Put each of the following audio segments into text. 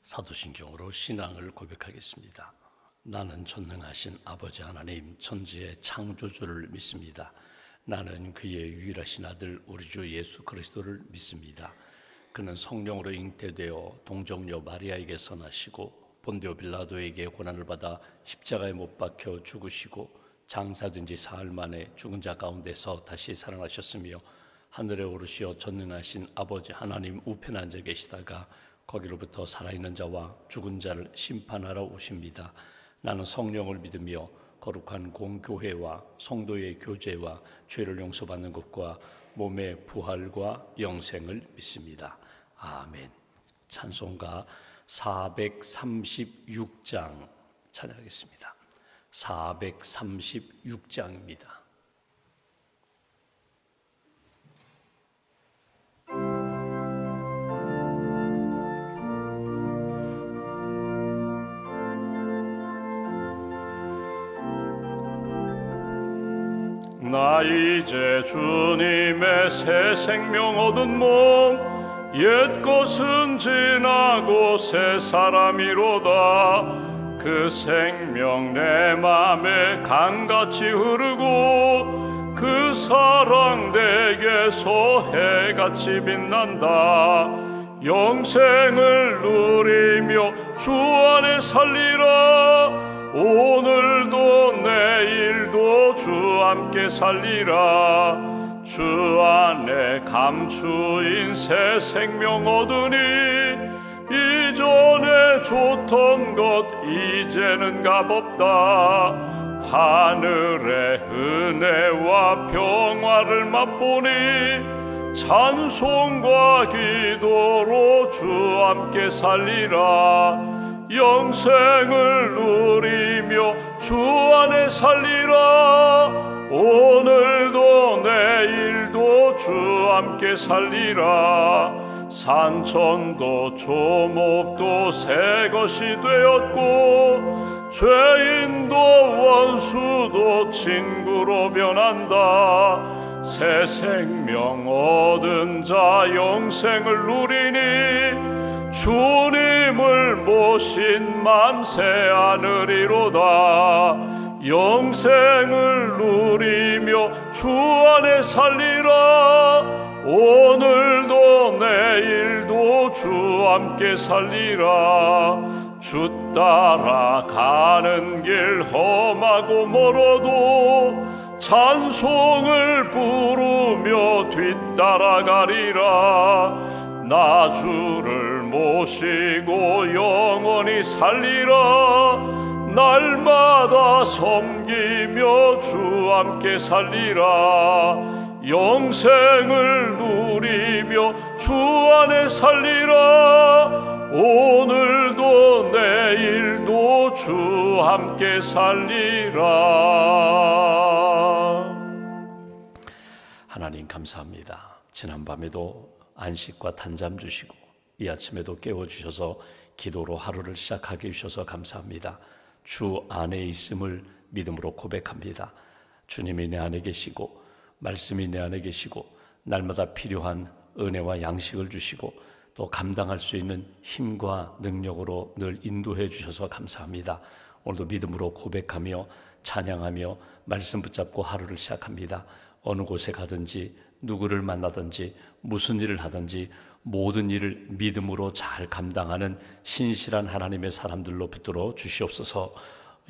사도신경으로 신앙을 고백하겠습니다. 나는 전능하신 아버지 하나님 천지의 창조주를 믿습니다. 나는 그의 유일하신 아들 우리 주 예수 그리스도를 믿습니다. 그는 성령으로 잉태되어 동정녀 마리아에게서 나시고 본디오 빌라도에게 고난을 받아 십자가에 못 박혀 죽으시고 장사된 지 사흘 만에 죽은 자 가운데서 다시 살아나셨으며 하늘에 오르시어 전능하신 아버지 하나님 우편에 앉아 계시다가 거기로부터 살아있는 자와 죽은 자를 심판하러 오십니다. 나는 성령을 믿으며 거룩한 공교회와 성도의 교제와 죄를 용서받는 것과 몸의 부활과 영생을 믿습니다. 아멘. 찬송가 436장 찬양하겠습니다. 436장입니다. 나 이제 주님의 새 생명 얻은 몸 옛 것은 지나고 새 사람이로다. 그 생명 내 맘에 강같이 흐르고 그 사랑 내게서 해같이 빛난다. 영생을 누리며 주 안에 살리라. 오늘도 내일도 주 함께 살리라. 주 안에 감추인 새 생명 얻으니 이전에 좋던 것 이제는 값없다. 하늘의 은혜와 평화를 맛보니 찬송과 기도로 주 함께 살리라. 영생을 누리며 주 안에 살리라. 오늘도 내일도 주 함께 살리라. 산천도 조목도 새 것이 되었고 죄인도 원수도 친구로 변한다. 새 생명 얻은 자 영생을 누리니 주님을 모신 맘새 하늘이로다. 영생을 누리며 주 안에 살리라. 오늘도 내일도 주 함께 살리라. 주 따라 가는 길 험하고 멀어도 찬송을 부르며 뒤따라가리라. 나 주를 모시고 영원히 살리라. 날마다 섬기며 주 함께 살리라. 영생을 누리며 주 안에 살리라. 오늘도 내일도 주 함께 살리라. 하나님 감사합니다. 지난밤에도 안식과 단잠 주시고 이 아침에도 깨워주셔서 기도로 하루를 시작하게 해주셔서 감사합니다. 주 안에 있음을 믿음으로 고백합니다. 주님이 내 안에 계시고 말씀이 내 안에 계시고 날마다 필요한 은혜와 양식을 주시고 또 감당할 수 있는 힘과 능력으로 늘 인도해 주셔서 감사합니다. 오늘도 믿음으로 고백하며 찬양하며 말씀 붙잡고 하루를 시작합니다. 어느 곳에 가든지 누구를 만나든지 무슨 일을 하든지 모든 일을 믿음으로 잘 감당하는 신실한 하나님의 사람들로 붙들어 주시옵소서.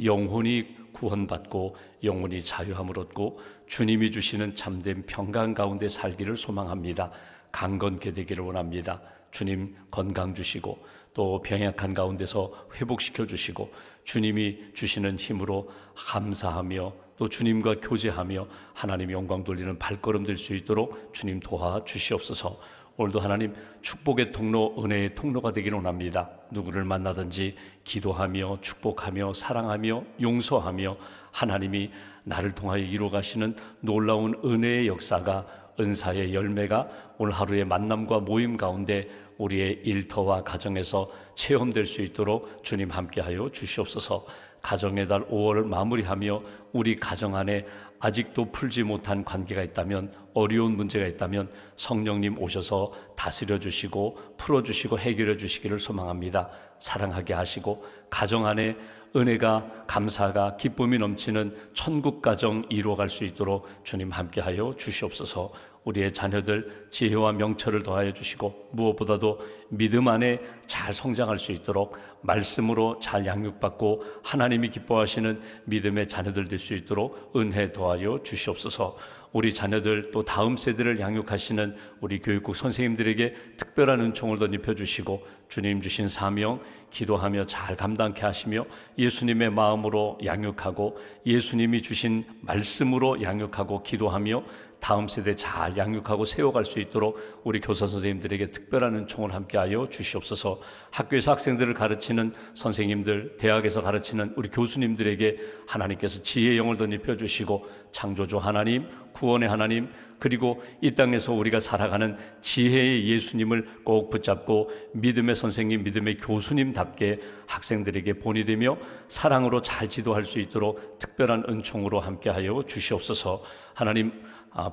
영혼이 구원받고 영혼이 자유함을 얻고 주님이 주시는 참된 평강 가운데 살기를 소망합니다. 강건케 되기를 원합니다. 주님 건강 주시고 또 병약한 가운데서 회복시켜 주시고 주님이 주시는 힘으로 감사하며 또 주님과 교제하며 하나님 영광 돌리는 발걸음 될 수 있도록 주님 도와주시옵소서. 오늘도 하나님 축복의 통로, 은혜의 통로가 되기를 원합니다. 누구를 만나든지 기도하며 축복하며 사랑하며 용서하며 하나님이 나를 통하여 이루어가시는 놀라운 은혜의 역사가, 은사의 열매가 오늘 하루의 만남과 모임 가운데 우리의 일터와 가정에서 체험될 수 있도록 주님 함께하여 주시옵소서. 가정의 달 5월을 마무리하며 우리 가정 안에 아직도 풀지 못한 관계가 있다면, 어려운 문제가 있다면 성령님 오셔서 다스려 주시고 풀어 주시고 해결해 주시기를 소망합니다. 사랑하게 하시고 가정 안에 은혜가, 감사가, 기쁨이 넘치는 천국 가정 이루어갈 수 있도록 주님 함께하여 주시옵소서. 우리의 자녀들 지혜와 명철을 더하여 주시고 무엇보다도 믿음 안에 잘 성장할 수 있도록 말씀으로 잘 양육받고 하나님이 기뻐하시는 믿음의 자녀들 될 수 있도록 은혜 더하여 주시옵소서. 우리 자녀들 또 다음 세대를 양육하시는 우리 교육국 선생님들에게 특별한 은총을 덧입혀 주시고 주님 주신 사명 기도하며 잘 감당케 하시며 예수님의 마음으로 양육하고 예수님이 주신 말씀으로 양육하고 기도하며 다음 세대 잘 양육하고 세워갈 수 있도록 우리 교사 선생님들에게 특별한 은총을 함께하여 주시옵소서. 학교에서 학생들을 가르치는 선생님들, 대학에서 가르치는 우리 교수님들에게 하나님께서 지혜의 영을 덧입혀 주시고 창조주 하나님, 구원의 하나님, 그리고 이 땅에서 우리가 살아가는 지혜의 예수님을 꼭 붙잡고 믿음의 선생님, 믿음의 교수님답게 학생들에게 본이 되며 사랑으로 잘 지도할 수 있도록 특별한 은총으로 함께하여 주시옵소서. 하나님,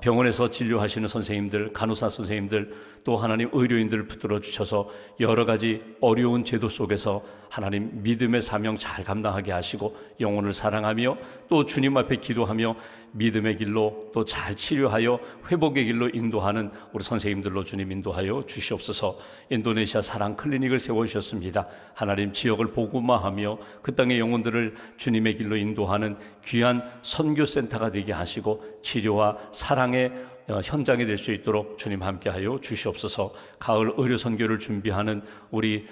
병원에서 진료하시는 선생님들, 간호사 선생님들, 또 하나님 의료인들을 붙들어 주셔서 여러 가지 어려운 제도 속에서 하나님 믿음의 사명 잘 감당하게 하시고 영혼을 사랑하며 또 주님 앞에 기도하며 믿음의 길로 또 잘 치료하여 회복의 길로 인도하는 우리 선생님들로 주님 인도하여 주시옵소서. 인도네시아 사랑 클리닉을 세워주셨습니다. 하나님 지역을 복음화하며 그 땅의 영혼들을 주님의 길로 인도하는 귀한 선교센터가 되게 하시고 치료와 사랑의 현장이 될 수 있도록 주님 함께하여 주시옵소서. 가을 의료 선교를 준비하는 우리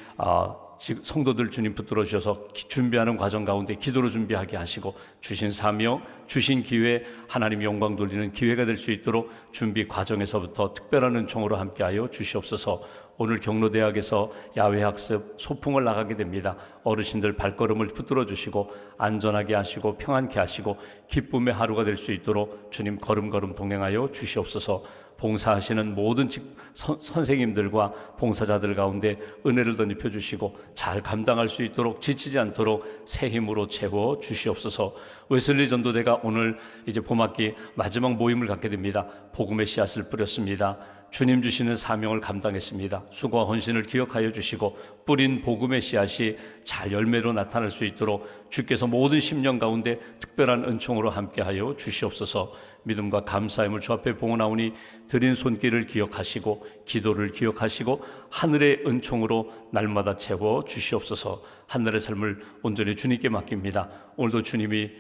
성도들 주님 붙들어 주셔서 준비하는 과정 가운데 기도로 준비하게 하시고 주신 사명, 주신 기회, 하나님 영광 돌리는 기회가 될 수 있도록 준비 과정에서부터 특별한 은총으로 함께하여 주시옵소서. 오늘 경로대학에서 야외학습 소풍을 나가게 됩니다. 어르신들 발걸음을 붙들어 주시고 안전하게 하시고 평안케 하시고 기쁨의 하루가 될 수 있도록 주님 걸음걸음 동행하여 주시옵소서. 봉사하시는 모든 선생님들과 봉사자들 가운데 은혜를 덧입혀 주시고 잘 감당할 수 있도록 지치지 않도록 새 힘으로 채워 주시옵소서. 웨슬리 전도대가 오늘 이제 봄학기 마지막 모임을 갖게 됩니다. 복음의 씨앗을 뿌렸습니다. 주님 주시는 사명을 감당했습니다. 수고와 헌신을 기억하여 주시고 뿌린 복음의 씨앗이 잘 열매로 나타날 수 있도록 주께서 모든 10년 가운데 특별한 은총으로 함께하여 주시옵소서. 믿음과 감사함을 주 앞에 봉헌하오니 드린 손길을 기억하시고 기도를 기억하시고 하늘의 은총으로 날마다 채워 주시옵소서. 하늘의 삶을 온전히 주님께 맡깁니다. 오늘도 주님이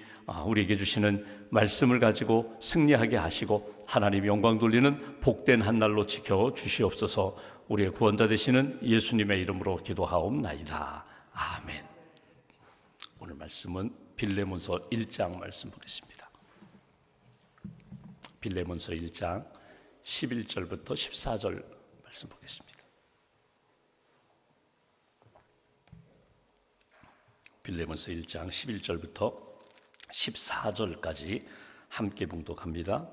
우리에게 주시는 말씀을 가지고 승리하게 하시고 하나님 영광 돌리는 복된 한 날로 지켜 주시옵소서. 우리의 구원자 되시는 예수님의 이름으로 기도하옵나이다. 아멘. 오늘 말씀은 빌레몬서 1장 말씀 보겠습니다. 빌레몬서 1장 11절부터 14절 말씀 보겠습니다. 빌레몬서 1장 11절부터 14절까지 함께 봉독합니다.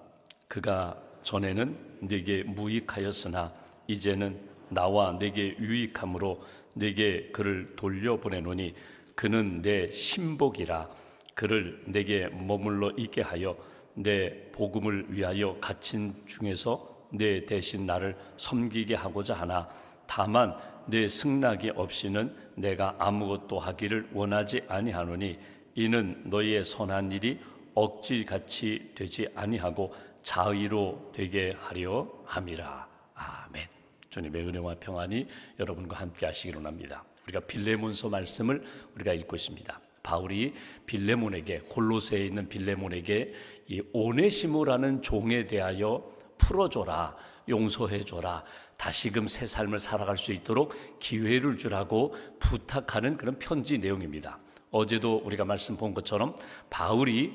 그가 전에는 내게 무익하였으나 이제는 나와 내게 유익함으로 내게 그를 돌려보내노니 그는 내 신복이라. 그를 내게 머물러 있게 하여 내 복음을 위하여 갇힌 중에서 내 대신 나를 섬기게 하고자 하나 다만 내 승낙이 없이는 내가 아무것도 하기를 원하지 아니하노니 이는 너희의 선한 일이 억지같이 되지 아니하고 자의로 되게 하려 함이라. 아멘. 주님의 은혜와 평안이 여러분과 함께 하시기를 원합니다. 우리가 빌레몬서 말씀을 우리가 읽고 있습니다. 바울이 빌레몬에게, 골로새에 있는 빌레몬에게 이 오네시모라는 종에 대하여 풀어줘라, 용서해줘라, 다시금 새 삶을 살아갈 수 있도록 기회를 주라고 부탁하는 그런 편지 내용입니다. 어제도 우리가 말씀 본 것처럼 바울이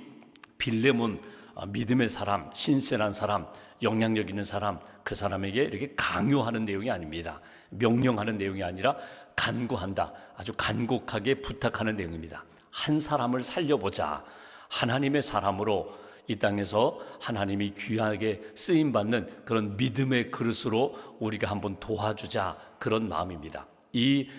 빌레몬, 믿음의 사람, 신실한 사람, 영향력 있는 사람, 그 사람에게 이렇게 강요하는 내용이 아닙니다. 명령하는 내용이 아니라 간구한다, 아주 간곡하게 부탁하는 내용입니다. 한 사람을 살려보자, 하나님의 사람으로 이 땅에서 하나님이 귀하게 쓰임받는 그런 믿음의 그릇으로 우리가 한번 도와주자, 그런 마음입니다. 이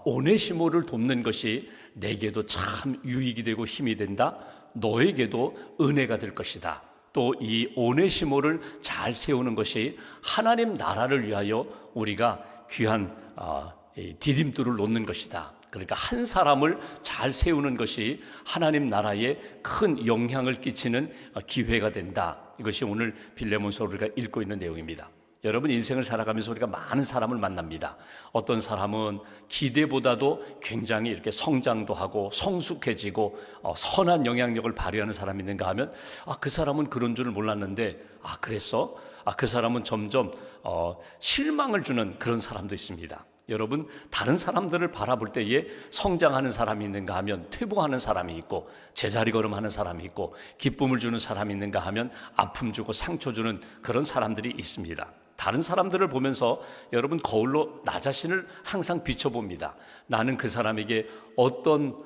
오네시모를 돕는 것이 내게도 참 유익이 되고 힘이 된다, 너에게도 은혜가 될 것이다, 또 이 오네시모를 잘 세우는 것이 하나님 나라를 위하여 우리가 귀한 디딤돌을 놓는 것이다. 그러니까 한 사람을 잘 세우는 것이 하나님 나라에 큰 영향을 끼치는 기회가 된다. 이것이 오늘 빌레몬서 우리가 읽고 있는 내용입니다. 여러분, 인생을 살아가면서 우리가 많은 사람을 만납니다. 어떤 사람은 기대보다도 굉장히 이렇게 성장도 하고 성숙해지고 선한 영향력을 발휘하는 사람이 있는가 하면 그 사람은 그런 줄 몰랐는데 그랬어? 그 사람은 점점 실망을 주는 그런 사람도 있습니다. 여러분, 다른 사람들을 바라볼 때에 성장하는 사람이 있는가 하면 퇴보하는 사람이 있고, 제자리 걸음하는 사람이 있고, 기쁨을 주는 사람이 있는가 하면 아픔 주고 상처 주는 그런 사람들이 있습니다. 다른 사람들을 보면서 여러분, 거울로 나 자신을 항상 비춰봅니다. 나는 그 사람에게 어떤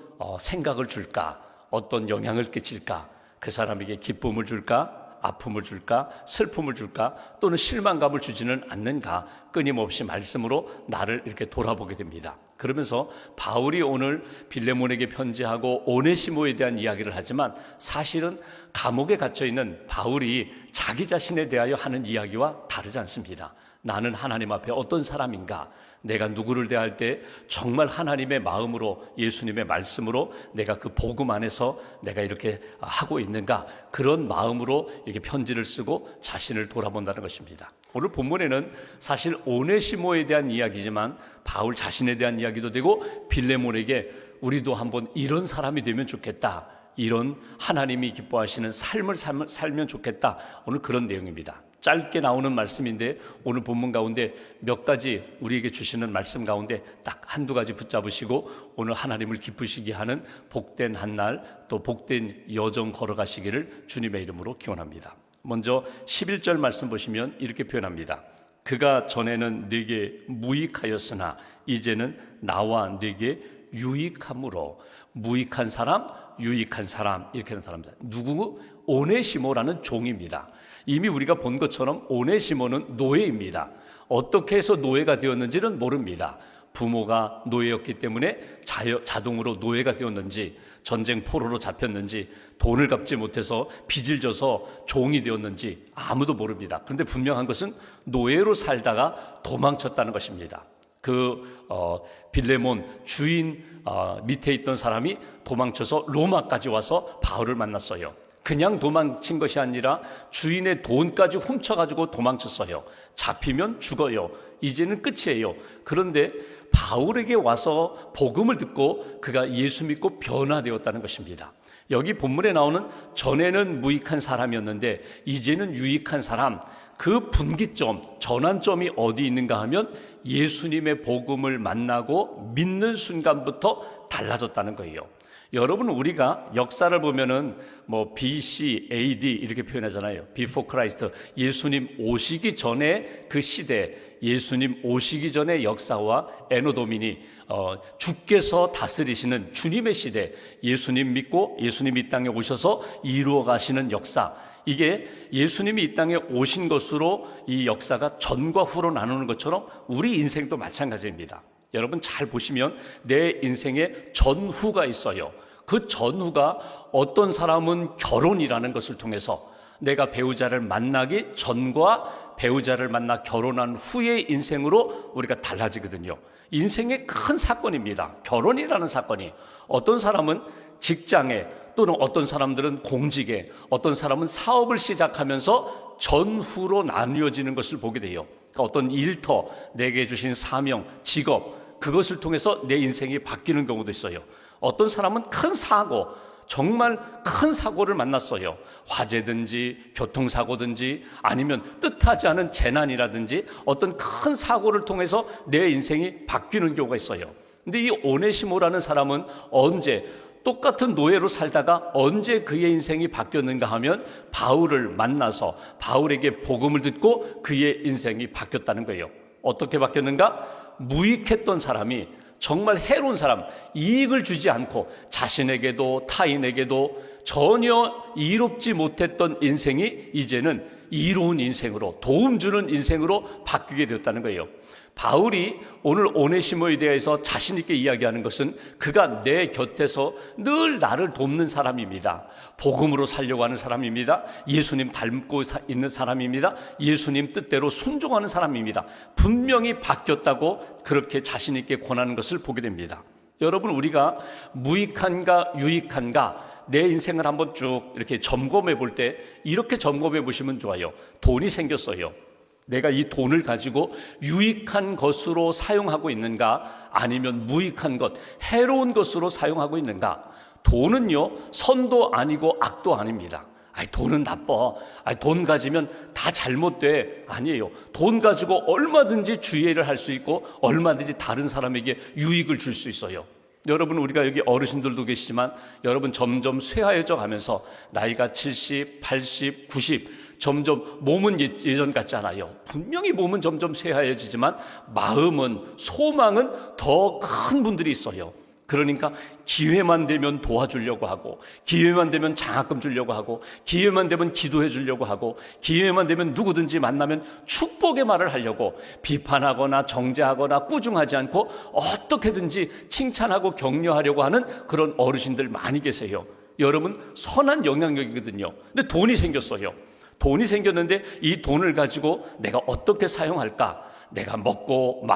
생각을 줄까? 어떤 영향을 끼칠까? 그 사람에게 기쁨을 줄까? 아픔을 줄까? 슬픔을 줄까? 또는 실망감을 주지는 않는가? 끊임없이 말씀으로 나를 이렇게 돌아보게 됩니다. 그러면서 바울이 오늘 빌레몬에게 편지하고 오네시모에 대한 이야기를 하지만 사실은 감옥에 갇혀있는 바울이 자기 자신에 대하여 하는 이야기와 다르지 않습니다. 나는 하나님 앞에 어떤 사람인가? 내가 누구를 대할 때 정말 하나님의 마음으로, 예수님의 말씀으로 내가 그 복음 안에서 내가 이렇게 하고 있는가? 그런 마음으로 이렇게 편지를 쓰고 자신을 돌아본다는 것입니다. 오늘 본문에는 사실 오네시모에 대한 이야기지만 바울 자신에 대한 이야기도 되고, 빌레몬에게 우리도 한번 이런 사람이 되면 좋겠다, 이런 하나님이 기뻐하시는 삶을 살면 좋겠다, 오늘 그런 내용입니다. 짧게 나오는 말씀인데 오늘 본문 가운데 몇 가지 우리에게 주시는 말씀 가운데 딱 한두 가지 붙잡으시고 오늘 하나님을 기쁘시게 하는 복된 한날, 또 복된 여정 걸어가시기를 주님의 이름으로 기원합니다. 먼저 11절 말씀 보시면 이렇게 표현합니다. 그가 전에는 네게 무익하였으나 이제는 나와 네게 유익함으로. 무익한 사람, 유익한 사람, 이렇게 하는 사람입니다. 누구? 오네시모라는 종입니다. 이미 우리가 본 것처럼 오네시모는 노예입니다. 어떻게 해서 노예가 되었는지는 모릅니다. 부모가 노예였기 때문에 자동으로 노예가 되었는지, 전쟁 포로로 잡혔는지, 돈을 갚지 못해서 빚을 져서 종이 되었는지 아무도 모릅니다. 그런데 분명한 것은 노예로 살다가 도망쳤다는 것입니다. 빌레몬 주인 밑에 있던 사람이 도망쳐서 로마까지 와서 바울을 만났어요. 그냥 도망친 것이 아니라 주인의 돈까지 훔쳐가지고 도망쳤어요. 잡히면 죽어요. 이제는 끝이에요. 그런데 바울에게 와서 복음을 듣고 그가 예수 믿고 변화되었다는 것입니다. 여기 본문에 나오는 전에는 무익한 사람이었는데 이제는 유익한 사람, 그 분기점, 전환점이 어디 있는가 하면 예수님의 복음을 만나고 믿는 순간부터 달라졌다는 거예요. 여러분, 우리가 역사를 보면은 BC, AD 이렇게 표현하잖아요. Before Christ, 예수님 오시기 전에 그 시대, 예수님 오시기 전의 역사와 에노도미니, 주께서 다스리시는 주님의 시대, 예수님 믿고 예수님 이 땅에 오셔서 이루어 가시는 역사, 이게 예수님이 이 땅에 오신 것으로 이 역사가 전과 후로 나누는 것처럼 우리 인생도 마찬가지입니다. 여러분, 잘 보시면 내 인생에 전후가 있어요. 그 전후가 어떤 사람은 결혼이라는 것을 통해서 내가 배우자를 만나기 전과 배우자를 만나 결혼한 후의 인생으로 우리가 달라지거든요. 인생의 큰 사건입니다. 결혼이라는 사건이. 어떤 사람은 직장에, 또는 어떤 사람들은 공직에, 어떤 사람은 사업을 시작하면서 전후로 나뉘어지는 것을 보게 돼요. 그러니까 어떤 일터, 내게 주신 사명, 직업, 그것을 통해서 내 인생이 바뀌는 경우도 있어요. 어떤 사람은 큰 사고, 정말 큰 사고를 만났어요. 화재든지 교통사고든지 아니면 뜻하지 않은 재난이라든지 어떤 큰 사고를 통해서 내 인생이 바뀌는 경우가 있어요. 근데 이 오네시모라는 사람은 언제, 똑같은 노예로 살다가 언제 그의 인생이 바뀌었는가 하면 바울을 만나서 바울에게 복음을 듣고 그의 인생이 바뀌었다는 거예요. 어떻게 바뀌었는가? 무익했던 사람이, 정말 해로운 사람, 이익을 주지 않고 자신에게도 타인에게도 전혀 이롭지 못했던 인생이 이제는 이로운 인생으로, 도움 주는 인생으로 바뀌게 되었다는 거예요. 바울이 오늘 오네시모에 대해서 자신 있게 이야기하는 것은 그가 내 곁에서 늘 나를 돕는 사람입니다. 복음으로 살려고 하는 사람입니다. 예수님 닮고 있는 사람입니다. 예수님 뜻대로 순종하는 사람입니다. 분명히 바뀌었다고 그렇게 자신 있게 권하는 것을 보게 됩니다. 여러분, 우리가 무익한가 유익한가 내 인생을 한번 쭉 이렇게 점검해 볼 때 이렇게 점검해 보시면 좋아요. 돈이 생겼어요. 내가 이 돈을 가지고 유익한 것으로 사용하고 있는가, 아니면 무익한 것, 해로운 것으로 사용하고 있는가. 돈은요, 선도 아니고 악도 아닙니다. 돈은 나빠. 돈 가지면 다 잘못돼. 아니에요. 돈 가지고 얼마든지 주의를 할 수 있고 얼마든지 다른 사람에게 유익을 줄 수 있어요. 여러분, 우리가 여기 어르신들도 계시지만 여러분 점점 쇠하여져 가면서 나이가 70, 80, 90 점점 몸은 예전 같지 않아요. 분명히 몸은 점점 쇠하여지지만 마음은, 소망은 더 큰 분들이 있어요. 그러니까 기회만 되면 도와주려고 하고, 기회만 되면 장학금 주려고 하고, 기회만 되면 기도해 주려고 하고, 기회만 되면 누구든지 만나면 축복의 말을 하려고 비판하거나 정죄하거나 꾸중하지 않고 어떻게든지 칭찬하고 격려하려고 하는 그런 어르신들 많이 계세요. 여러분, 선한 영향력이거든요. 근데 돈이 생겼어요. 돈이 생겼는데 이 돈을 가지고 내가 어떻게 사용할까? 내가 먹고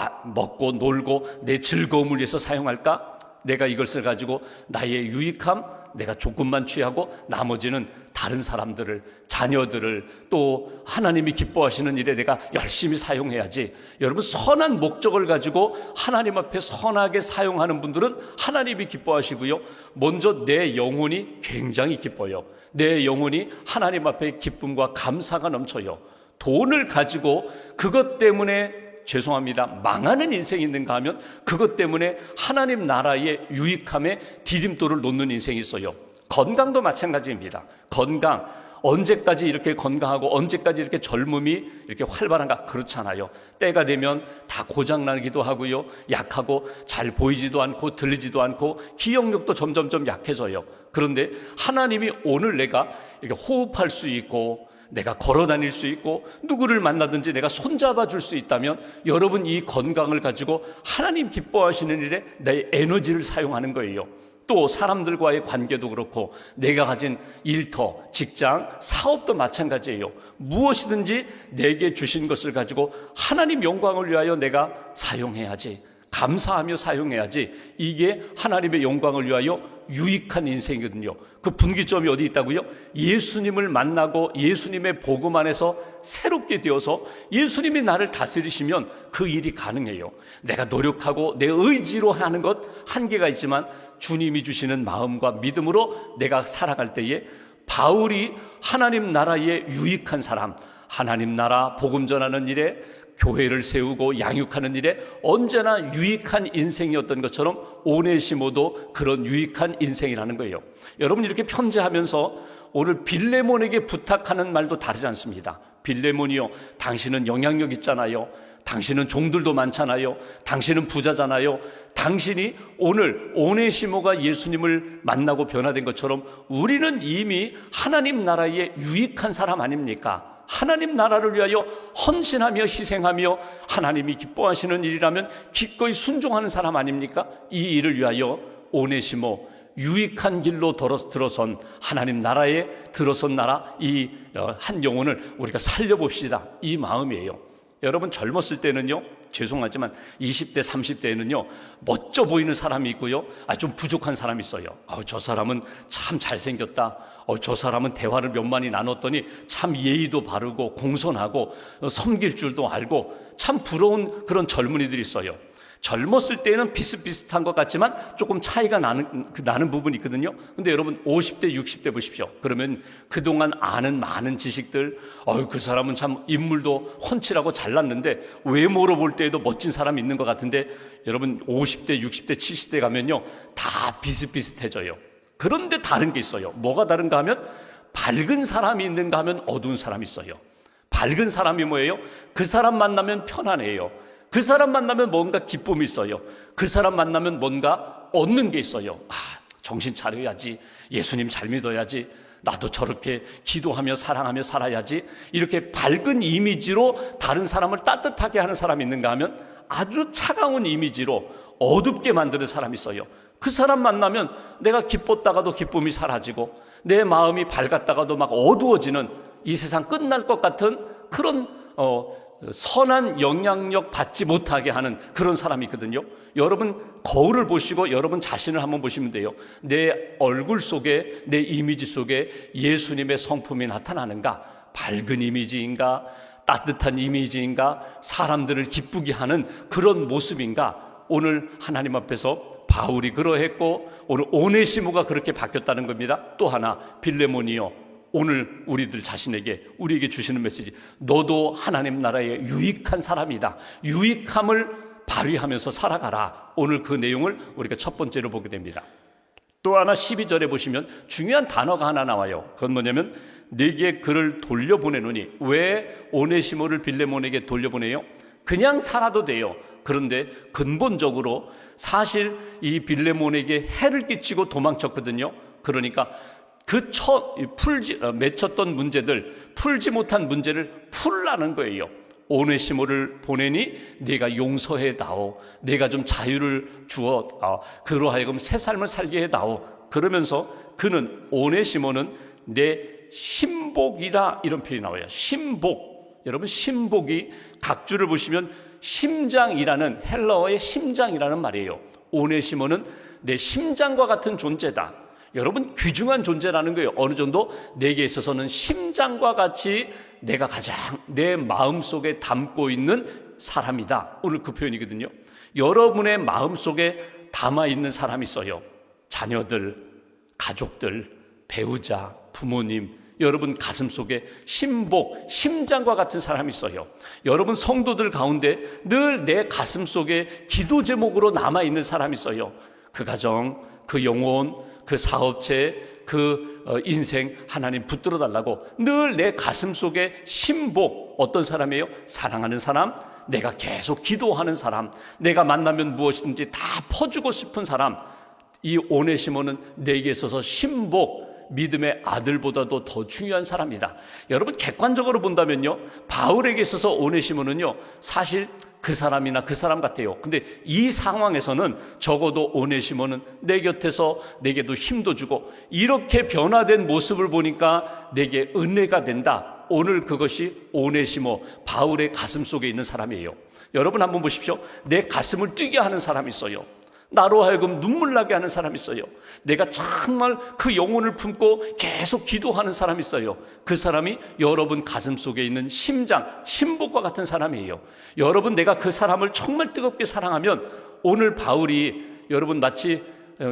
놀고 내 즐거움을 위해서 사용할까? 내가 이것을 가지고 나의 유익함, 내가 조금만 취하고 나머지는 다른 사람들을, 자녀들을, 또 하나님이 기뻐하시는 일에 내가 열심히 사용해야지. 여러분, 선한 목적을 가지고 하나님 앞에 선하게 사용하는 분들은 하나님이 기뻐하시고요, 먼저 내 영혼이 굉장히 기뻐요. 내 영혼이 하나님 앞에 기쁨과 감사가 넘쳐요. 돈을 가지고 그것 때문에 죄송합니다, 망하는 인생이 있는가 하면 그것 때문에 하나님 나라의 유익함에 디딤돌을 놓는 인생이 있어요. 건강도 마찬가지입니다. 건강, 언제까지 이렇게 건강하고 언제까지 이렇게 젊음이 이렇게 활발한가? 그렇잖아요. 때가 되면 다 고장나기도 하고요, 약하고 잘 보이지도 않고 들리지도 않고 기억력도 점점점 약해져요. 그런데 하나님이 오늘 내가 이렇게 호흡할 수 있고 내가 걸어 다닐 수 있고 누구를 만나든지 내가 손잡아 줄 수 있다면 여러분, 이 건강을 가지고 하나님 기뻐하시는 일에 내 에너지를 사용하는 거예요. 또 사람들과의 관계도 그렇고 내가 가진 일터, 직장, 사업도 마찬가지예요. 무엇이든지 내게 주신 것을 가지고 하나님 영광을 위하여 내가 사용해야지, 감사하며 사용해야지. 이게 하나님의 영광을 위하여 유익한 인생이거든요. 그 분기점이 어디 있다고요? 예수님을 만나고 예수님의 복음 안에서 새롭게 되어서 예수님이 나를 다스리시면 그 일이 가능해요. 내가 노력하고 내 의지로 하는 것 한계가 있지만 주님이 주시는 마음과 믿음으로 내가 살아갈 때에 바울이 하나님 나라의 유익한 사람, 하나님 나라 복음 전하는 일에, 교회를 세우고 양육하는 일에 언제나 유익한 인생이었던 것처럼 오네시모도 그런 유익한 인생이라는 거예요. 여러분, 이렇게 편지하면서 오늘 빌레몬에게 부탁하는 말도 다르지 않습니다. 빌레몬이요, 당신은 영향력 있잖아요. 당신은 종들도 많잖아요. 당신은 부자잖아요. 당신이 오늘 오네시모가 예수님을 만나고 변화된 것처럼 우리는 이미 하나님 나라의 유익한 사람 아닙니까? 하나님 나라를 위하여 헌신하며 희생하며 하나님이 기뻐하시는 일이라면 기꺼이 순종하는 사람 아닙니까? 이 일을 위하여 오네시모, 유익한 길로 들어선 하나님 나라에 들어선 나라, 이 한 영혼을 우리가 살려봅시다, 이 마음이에요. 여러분, 젊었을 때는요, 죄송하지만 20대 30대에는요 멋져 보이는 사람이 있고요, 좀 부족한 사람이 있어요. 저 사람은 참 잘생겼다, 저 사람은 대화를 몇 마디 나눴더니 참 예의도 바르고 공손하고 섬길 줄도 알고, 참 부러운 그런 젊은이들이 있어요. 젊었을 때는 비슷비슷한 것 같지만 조금 차이가 나는 부분이 있거든요. 근데 여러분 50대 60대 보십시오. 그러면 그동안 아는 많은 지식들, 그 사람은 참 인물도 훤칠하고 잘났는데 외모로 볼 때에도 멋진 사람이 있는 것 같은데 여러분 50대 60대 70대 가면요 다 비슷비슷해져요. 그런데 다른 게 있어요. 뭐가 다른가 하면 밝은 사람이 있는가 하면 어두운 사람이 있어요. 밝은 사람이 뭐예요? 그 사람 만나면 편안해요. 그 사람 만나면 뭔가 기쁨이 있어요. 그 사람 만나면 뭔가 얻는 게 있어요. 정신 차려야지, 예수님 잘 믿어야지, 나도 저렇게 기도하며 사랑하며 살아야지. 이렇게 밝은 이미지로 다른 사람을 따뜻하게 하는 사람이 있는가 하면 아주 차가운 이미지로 어둡게 만드는 사람이 있어요. 그 사람 만나면 내가 기뻤다가도 기쁨이 사라지고 내 마음이 밝았다가도 막 어두워지는, 이 세상 끝날 것 같은 그런 선한 영향력 받지 못하게 하는 그런 사람이 있거든요. 여러분 거울을 보시고 여러분 자신을 한번 보시면 돼요. 내 얼굴 속에, 내 이미지 속에 예수님의 성품이 나타나는가? 밝은 이미지인가? 따뜻한 이미지인가? 사람들을 기쁘게 하는 그런 모습인가? 오늘 하나님 앞에서 바울이 그러했고 오늘 오네시모가 그렇게 바뀌었다는 겁니다. 또 하나, 빌레몬이요, 오늘 우리들 자신에게, 우리에게 주시는 메시지, 너도 하나님 나라의 유익한 사람이다. 유익함을 발휘하면서 살아가라. 오늘 그 내용을 우리가 첫 번째로 보게 됩니다. 또 하나 12절에 보시면 중요한 단어가 하나 나와요. 그건 뭐냐면 네게 그를 돌려보내노니. 왜 오네시모를 빌레몬에게 돌려보내요? 그냥 살아도 돼요. 그런데 근본적으로 사실 이 빌레몬에게 해를 끼치고 도망쳤거든요. 그러니까 맺혔던 문제들, 풀지 못한 문제를 풀라는 거예요. 오네시모를 보내니 네가 용서해 다오. 내가 좀 자유를 주어 그로 하여금 새 삶을 살게 해 다오. 그러면서 그는, 오네시모는 내 신복이라, 이런 표현이 나와요. 신복. 여러분 신복이 각주를 보시면 심장이라는, 헬라어의 심장이라는 말이에요. 오네시모는 내 심장과 같은 존재다. 여러분 귀중한 존재라는 거예요. 어느 정도 내게 있어서는 심장과 같이 내가 가장 내 마음속에 담고 있는 사람이다. 오늘 그 표현이거든요. 여러분의 마음속에 담아있는 사람이 있어요. 자녀들, 가족들, 배우자, 부모님, 여러분 가슴속에 신복, 심장과 같은 사람이 있어요. 여러분 성도들 가운데 늘 내 가슴속에 기도 제목으로 남아있는 사람이 있어요. 그 가정, 그 영혼, 그 사업체, 그 인생 하나님 붙들어 달라고 늘 내 가슴속에 신복, 어떤 사람이에요? 사랑하는 사람, 내가 계속 기도하는 사람, 내가 만나면 무엇이든지 다 퍼주고 싶은 사람. 이 오네시모는 내게 있어서 신복, 믿음의 아들보다도 더 중요한 사람이다. 여러분 객관적으로 본다면요, 바울에게 있어서 오네시모는요 사실 그 사람이나 그 사람 같아요. 근데 이 상황에서는 적어도 오네시모는 내 곁에서 내게도 힘도 주고 이렇게 변화된 모습을 보니까 내게 은혜가 된다. 오늘 그것이 오네시모, 바울의 가슴 속에 있는 사람이에요. 여러분 한번 보십시오. 내 가슴을 뛰게 하는 사람이 있어요. 나로 하여금 눈물 나게 하는 사람이 있어요. 내가 정말 그 영혼을 품고 계속 기도하는 사람이 있어요. 그 사람이 여러분 가슴 속에 있는 심장, 신복과 같은 사람이에요. 여러분 내가 그 사람을 정말 뜨겁게 사랑하면 오늘 바울이 여러분 마치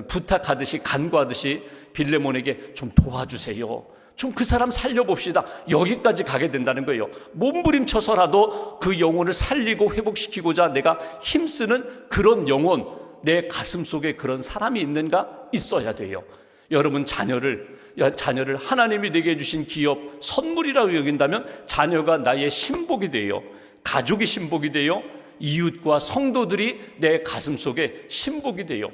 부탁하듯이, 간구하듯이 빌레몬에게 좀 도와주세요, 좀 그 사람 살려봅시다, 여기까지 가게 된다는 거예요. 몸부림쳐서라도 그 영혼을 살리고 회복시키고자 내가 힘쓰는 그런 영혼, 내 가슴 속에 그런 사람이 있는가? 있어야 돼요. 여러분 자녀를 하나님이 내게 주신 기업, 선물이라고 여긴다면 자녀가 나의 신복이 돼요. 가족이 신복이 돼요. 이웃과 성도들이 내 가슴 속에 신복이 돼요.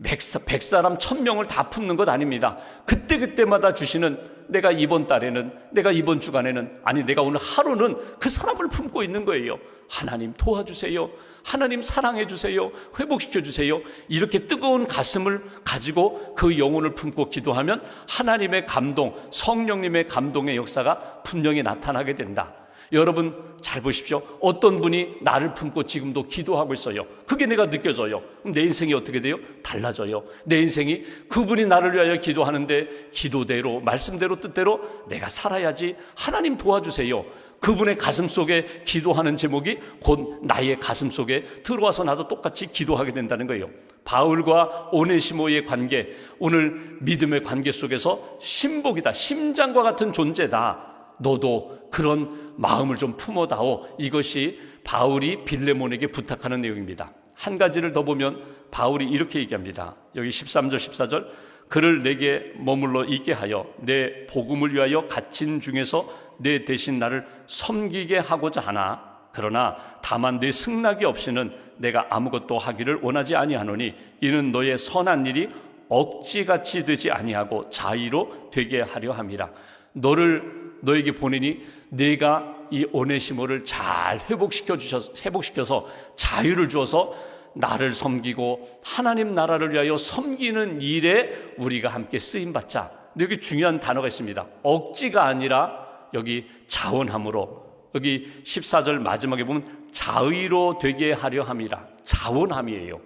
100사람 1000명을 다 품는 것 아닙니다. 그때그때마다 주시는, 내가 이번 달에는, 내가 이번 주간에는, 아니 내가 오늘 하루는 그 사람을 품고 있는 거예요. 하나님 도와주세요, 하나님 사랑해 주세요, 회복시켜 주세요. 이렇게 뜨거운 가슴을 가지고 그 영혼을 품고 기도하면 하나님의 감동, 성령님의 감동의 역사가 분명히 나타나게 된다. 여러분 잘 보십시오. 어떤 분이 나를 품고 지금도 기도하고 있어요. 그게 내가 느껴져요. 그럼 내 인생이 어떻게 돼요? 달라져요. 내 인생이 그분이 나를 위하여 기도하는데 기도대로, 말씀대로, 뜻대로 내가 살아야지. 하나님 도와주세요. 그분의 가슴 속에 기도하는 제목이 곧 나의 가슴 속에 들어와서 나도 똑같이 기도하게 된다는 거예요. 바울과 오네시모의 관계, 오늘 믿음의 관계 속에서 신복이다, 심장과 같은 존재다. 너도 그런 마음을 좀 품어다오. 이것이 바울이 빌레몬에게 부탁하는 내용입니다. 한 가지를 더 보면 바울이 이렇게 얘기합니다. 여기 13절 14절, 그를 내게 머물러 있게 하여 내 복음을 위하여 갇힌 중에서 내 대신 나를 섬기게 하고자 하나, 그러나 다만 내 승낙이 없이는 내가 아무것도 하기를 원하지 아니하노니 이는 너의 선한 일이 억지같이 되지 아니하고 자의로 되게 하려 함이라. 너를 너에게 보내니 내가 이 오네시모를 잘 회복시켜서 자유를 주어서 나를 섬기고 하나님 나라를 위하여 섬기는 일에 우리가 함께 쓰임받자. 근데 여기 중요한 단어가 있습니다. 억지가 아니라 여기 자원함으로, 여기 14절 마지막에 보면 자의로 되게 하려 함이라. 자원함이에요.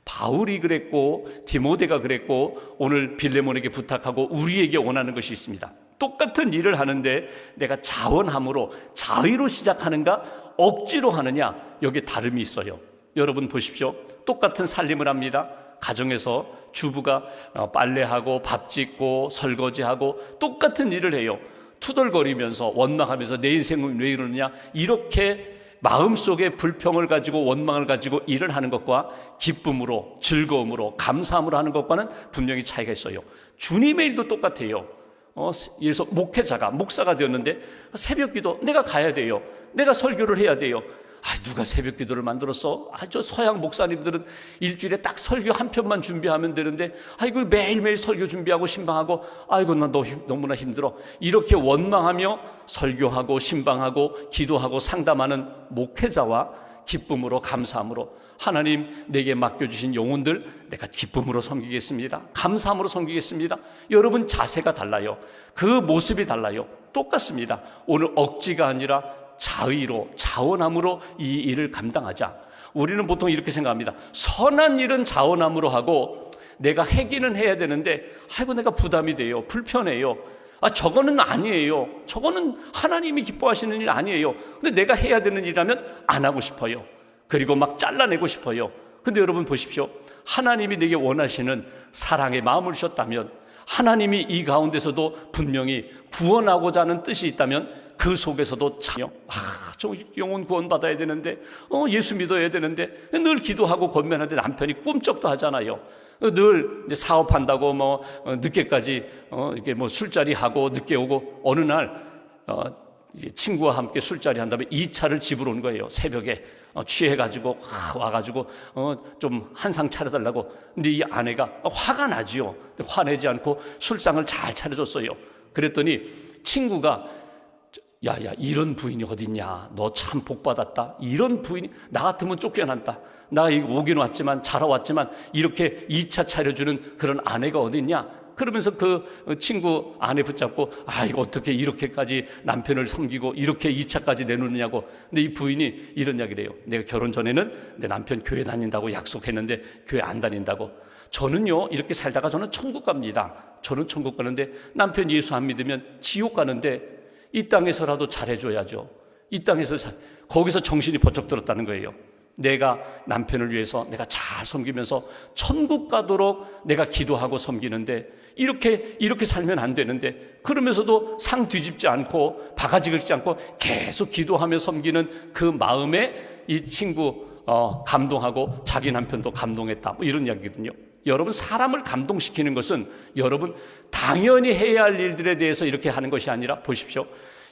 바울이 그랬고 디모데가 그랬고 오늘 빌레몬에게 부탁하고 우리에게 원하는 것이 있습니다. 똑같은 일을 하는데 내가 자원함으로, 자의로 시작하는가 억지로 하느냐, 여기에 다름이 있어요. 여러분 보십시오. 똑같은 살림을 합니다. 가정에서 주부가 빨래하고 밥 짓고 설거지하고 똑같은 일을 해요. 투덜거리면서 원망하면서 내 인생은 왜 이러느냐, 이렇게 마음속에 불평을 가지고 원망을 가지고 일을 하는 것과 기쁨으로, 즐거움으로, 감사함으로 하는 것과는 분명히 차이가 있어요. 주님의 일도 똑같아요. 예를 들어서 목사가 되었는데 새벽기도 내가 가야 돼요. 내가 설교를 해야 돼요. 누가 새벽기도를 만들었어? 저 서양 목사님들은 일주일에 딱 설교 한 편만 준비하면 되는데 이거 매일매일 설교 준비하고 신방하고 난 너무나 힘들어. 이렇게 원망하며 설교하고 신방하고 기도하고 상담하는 목회자와 기쁨으로 감사함으로, 하나님 내게 맡겨주신 영혼들 내가 기쁨으로 섬기겠습니다, 감사함으로 섬기겠습니다. 여러분 자세가 달라요. 그 모습이 달라요. 똑같습니다. 오늘 억지가 아니라 자의로, 자원함으로 이 일을 감당하자. 우리는 보통 이렇게 생각합니다. 선한 일은 자원함으로 하고 내가 해기는 해야 되는데 내가 부담이 돼요, 불편해요. 저거는 아니에요. 저거는 하나님이 기뻐하시는 일 아니에요. 근데 내가 해야 되는 일이라면 안 하고 싶어요. 그리고 막 잘라내고 싶어요. 근데 여러분 보십시오. 하나님이 내게 원하시는 사랑의 마음을 주셨다면, 하나님이 이 가운데서도 분명히 구원하고자 하는 뜻이 있다면 그 속에서도 저 영혼 구원 받아야 되는데, 예수 믿어야 되는데, 늘 기도하고 권면하는데 남편이 꿈쩍도 하잖아요. 늘 사업한다고 늦게까지 이렇게 술자리 하고 늦게 오고, 어느 날 친구와 함께 술자리 한 다음에 2차를 집으로 온 거예요. 새벽에 취해가지고 와가지고 좀 한상 차려달라고. 근데 이 아내가 화가 나지요. 화내지 않고 술상을 잘 차려줬어요. 그랬더니 친구가 야야, 이런 부인이 어딨냐, 너 참 복받았다. 이런 부인이, 나 같으면 쫓겨난다. 나 오긴 왔지만, 자러 왔지만 이렇게 2차 차려주는 그런 아내가 어딨냐. 그러면서 그 친구 아내 붙잡고 이거 어떻게 이렇게까지 남편을 섬기고 이렇게 2차까지 내놓느냐고. 근데 이 부인이 이런 이야기를 해요. 내가 결혼 전에는 내 남편 교회 다닌다고 약속했는데 교회 안 다닌다고. 저는요, 이렇게 살다가 저는 천국 갑니다. 저는 천국 가는데 남편 예수 안 믿으면 지옥 가는데 이 땅에서라도 잘해줘야죠. 이 땅에서 거기서 정신이 번쩍 들었다는 거예요. 내가 남편을 위해서 내가 잘 섬기면서 천국 가도록 내가 기도하고 섬기는데 이렇게 살면 안 되는데, 그러면서도 상 뒤집지 않고 바가지 긁지 않고 계속 기도하며 섬기는 그 마음에 이 친구 감동하고 자기 남편도 감동했다, 이런 이야기거든요. 여러분, 사람을 감동시키는 것은 여러분 당연히 해야 할 일들에 대해서 이렇게 하는 것이 아니라, 보십시오,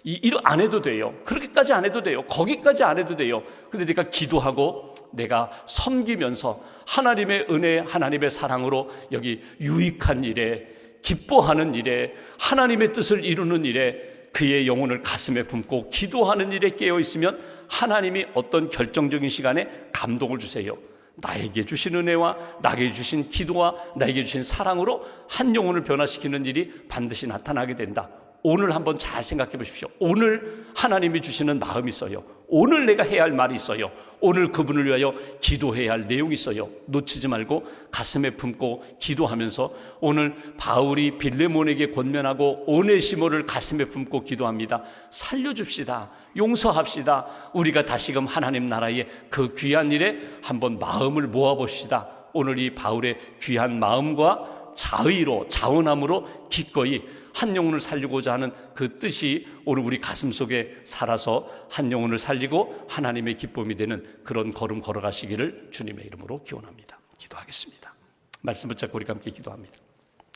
이거 안 해도 돼요. 그렇게까지 안 해도 돼요. 거기까지 안 해도 돼요. 근데 내가 기도하고 내가 섬기면서 하나님의 은혜, 하나님의 사랑으로 여기 유익한 일에, 기뻐하는 일에, 하나님의 뜻을 이루는 일에, 그의 영혼을 가슴에 품고 기도하는 일에 깨어 있으면 하나님이 어떤 결정적인 시간에 감동을 주세요. 나에게 주신 은혜와 나에게 주신 기도와 나에게 주신 사랑으로 한 영혼을 변화시키는 일이 반드시 나타나게 된다. 오늘 한번 잘 생각해 보십시오. 오늘 하나님이 주시는 마음이 있어요. 오늘 내가 해야 할 말이 있어요. 오늘 그분을 위하여 기도해야 할 내용이 있어요. 놓치지 말고 가슴에 품고 기도하면서, 오늘 바울이 빌레몬에게 권면하고 오네시모를 가슴에 품고 기도합니다. 살려줍시다. 용서합시다. 우리가 다시금 하나님 나라의 그 귀한 일에 한번 마음을 모아봅시다. 오늘 이 바울의 귀한 마음과 자의로, 자원함으로 기꺼이 한 영혼을 살리고자 하는 그 뜻이 오늘 우리 가슴 속에 살아서 한 영혼을 살리고 하나님의 기쁨이 되는 그런 걸음 걸어가시기를 주님의 이름으로 기원합니다. 기도하겠습니다. 말씀 붙잡고 우리가 함께 기도합니다.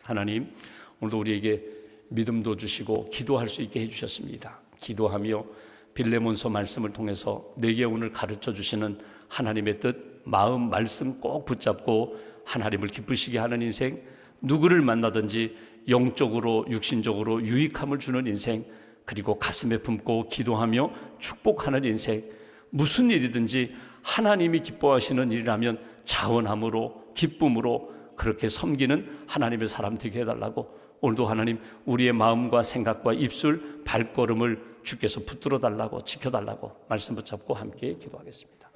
하나님, 오늘도 우리에게 믿음도 주시고 기도할 수 있게 해주셨습니다. 기도하며 빌레몬서 말씀을 통해서 내게 오늘 가르쳐 주시는 하나님의 뜻, 마음, 말씀 꼭 붙잡고 하나님을 기쁘시게 하는 인생, 누구를 만나든지 영적으로 육신적으로 유익함을 주는 인생, 그리고 가슴에 품고 기도하며 축복하는 인생, 무슨 일이든지 하나님이 기뻐하시는 일이라면 자원함으로 기쁨으로 그렇게 섬기는 하나님의 사람 되게 해달라고, 오늘도 하나님 우리의 마음과 생각과 입술, 발걸음을 주께서 붙들어 달라고, 지켜달라고 말씀 붙잡고 함께 기도하겠습니다.